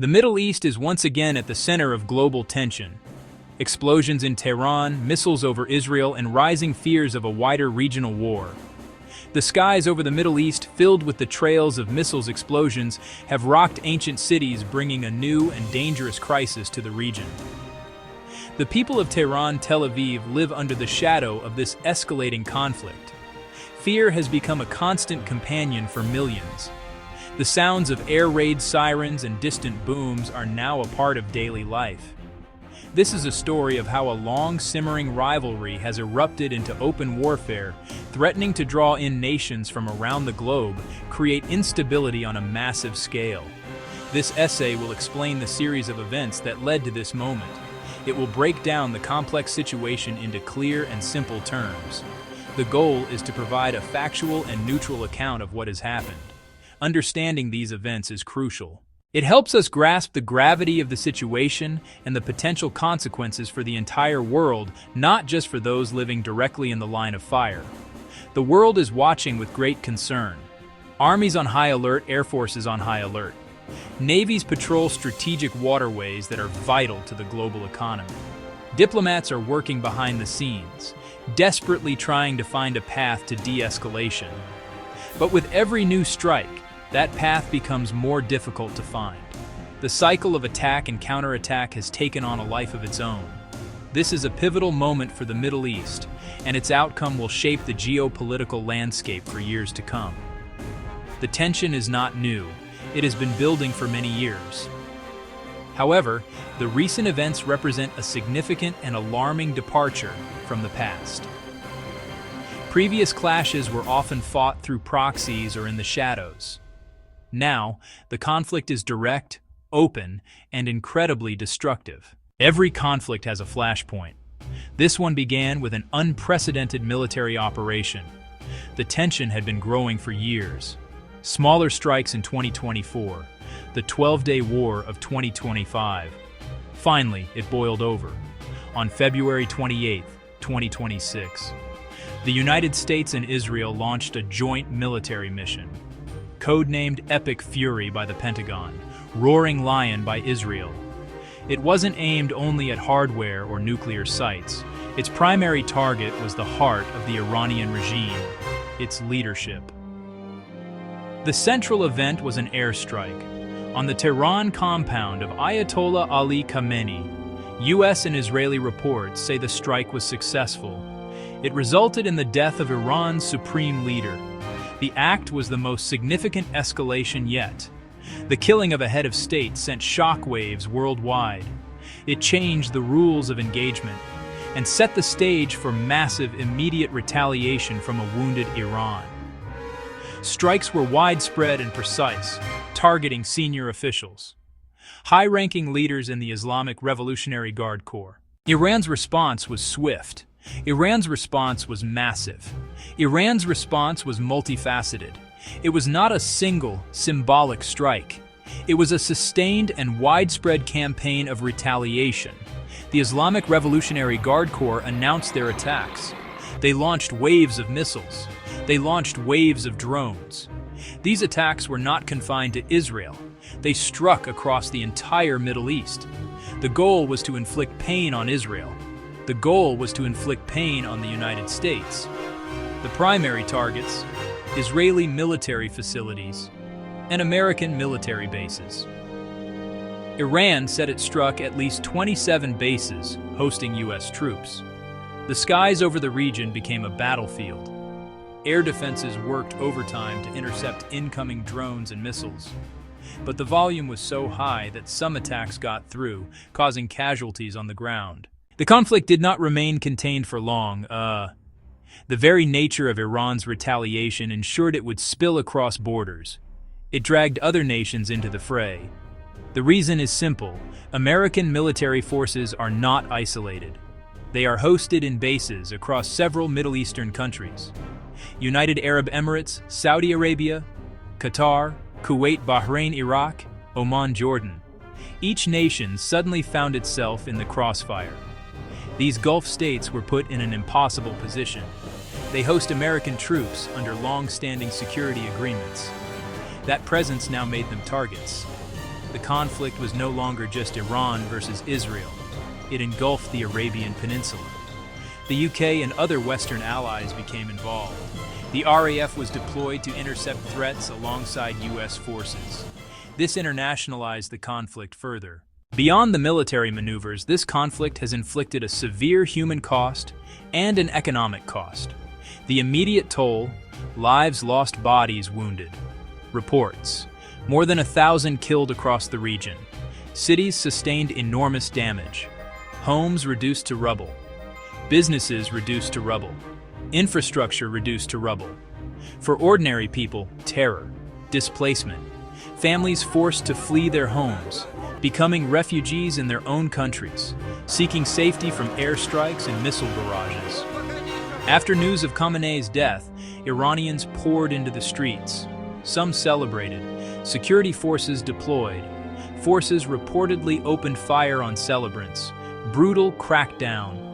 The Middle East is once again at the center of global tension. Explosions in Tehran, missiles over Israel, and rising fears of a wider regional war. The skies over the Middle East, filled with the trails of missiles explosions, have rocked ancient cities, bringing a new and dangerous crisis to the region. The people of Tehran, Tel Aviv, live under the shadow of this escalating conflict. Fear has become a constant companion for millions. The sounds of air raid sirens and distant booms are now a part of daily life. This is a story of how a long simmering rivalry has erupted into open warfare, threatening to draw in nations from around the globe, create instability on a massive scale. This essay will explain the series of events that led to this moment. It will break down the complex situation into clear and simple terms. The goal is to provide a factual and neutral account of what has happened. Understanding these events is crucial. It helps us grasp the gravity of the situation and the potential consequences for the entire world, not just for those living directly in the line of fire. The world is watching with great concern. Armies on high alert, air forces on high alert. Navies patrol strategic waterways that are vital to the global economy. Diplomats are working behind the scenes, desperately trying to find a path to de-escalation. But with every new strike, that path becomes more difficult to find. The cycle of attack and counterattack has taken on a life of its own. This is a pivotal moment for the Middle East, and its outcome will shape the geopolitical landscape for years to come. The tension is not new. It has been building for many years. However, the recent events represent a significant and alarming departure from the past. Previous clashes were often fought through proxies or in the shadows. Now, the conflict is direct, open, and incredibly destructive. Every conflict has a flashpoint. This one began with an unprecedented military operation. The tension had been growing for years. Smaller strikes in 2024, the 12-day war of 2025. Finally, it boiled over. On February 28, 2026, the United States and Israel launched a joint military mission. Codenamed Epic Fury by the Pentagon, Roaring Lion by Israel. It wasn't aimed only at hardware or nuclear sites. Its primary target was the heart of the Iranian regime, its leadership. The central event was an airstrike on the Tehran compound of Ayatollah Ali Khamenei. US and Israeli reports say the strike was successful. It resulted in the death of Iran's supreme leader. The act was the most significant escalation yet. The killing of a head of state sent shockwaves worldwide. It changed the rules of engagement and set the stage for massive immediate retaliation from a wounded Iran. Strikes were widespread and precise, targeting senior officials, high-ranking leaders in the Islamic Revolutionary Guard Corps. Iran's response was swift. Iran's response was massive. Iran's response was multifaceted. It was not a single, symbolic strike. It was a sustained and widespread campaign of retaliation. The Islamic Revolutionary Guard Corps announced their attacks. They launched waves of missiles. They launched waves of drones. These attacks were not confined to Israel. They struck across the entire Middle East. The goal was to inflict pain on Israel. The goal was to inflict pain on the United States. The primary targets: Israeli military facilities and American military bases. Iran said it struck at least 27 bases hosting U.S. troops. The skies over the region became a battlefield. Air defenses worked overtime to intercept incoming drones and missiles. But the volume was so high that some attacks got through, causing casualties on the ground. The conflict did not remain contained for long. The very nature of Iran's retaliation ensured it would spill across borders. It dragged other nations into the fray. The reason is simple. American military forces are not isolated. They are hosted in bases across several Middle Eastern countries: United Arab Emirates, Saudi Arabia, Qatar, Kuwait, Bahrain, Iraq, Oman, Jordan. Each nation suddenly found itself in the crossfire. These Gulf states were put in an impossible position. They host American troops under long-standing security agreements. That presence now made them targets. the conflict was no longer just Iran versus Israel. It engulfed the Arabian Peninsula. The UK and other Western allies became involved. The RAF was deployed to intercept threats alongside US forces. This internationalized the conflict further. Beyond the military maneuvers, this conflict has inflicted a severe human cost and an economic cost. The immediate toll: lives lost, bodies wounded. Reports: more than 1,000 killed across the region. Cities sustained enormous damage. Homes reduced to rubble. Businesses reduced to rubble. Infrastructure reduced to rubble. For ordinary people, terror, displacement. Families forced to flee their homes, becoming refugees in their own countries, seeking safety from airstrikes and missile barrages. After news of Khamenei's death, Iranians poured into the streets. Some celebrated. Security forces deployed. Forces reportedly opened fire on celebrants. Brutal crackdown.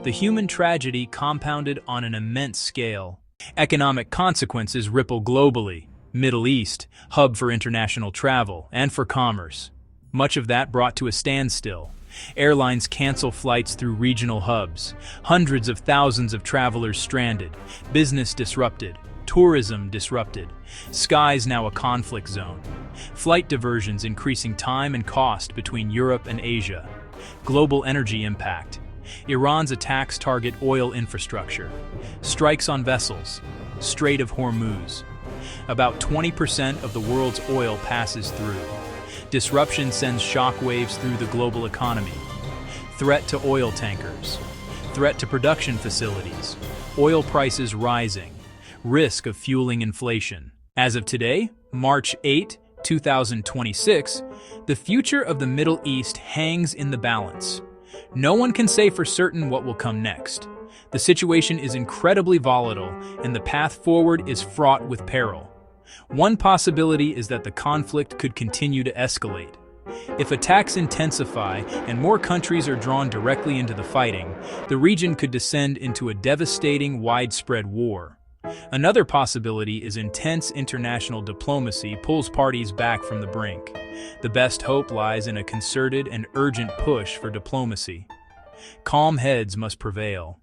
The human tragedy compounded on an immense scale. Economic consequences ripple globally. Middle East, hub for international travel and for commerce. Much of that brought to a standstill. Airlines cancel flights through regional hubs. Hundreds of thousands of travelers stranded. Business disrupted. Tourism disrupted. Skies now a conflict zone. Flight diversions increasing time and cost between Europe and Asia. Global energy impact. Iran's attacks target oil infrastructure. Strikes on vessels. Strait of Hormuz. About 20% of the world's oil passes through. Disruption sends shockwaves through the global economy. Threat to oil tankers. Threat to production facilities. Oil prices rising. Risk of fueling inflation. As of today, March 8, 2026, the future of the Middle East hangs in the balance. No one can say for certain what will come next. The situation is incredibly volatile, and the path forward is fraught with peril. One possibility is that the conflict could continue to escalate. If attacks intensify and more countries are drawn directly into the fighting, the region could descend into a devastating, widespread war. Another possibility is intense international diplomacy pulls parties back from the brink. The best hope lies in a concerted and urgent push for diplomacy. Calm heads must prevail.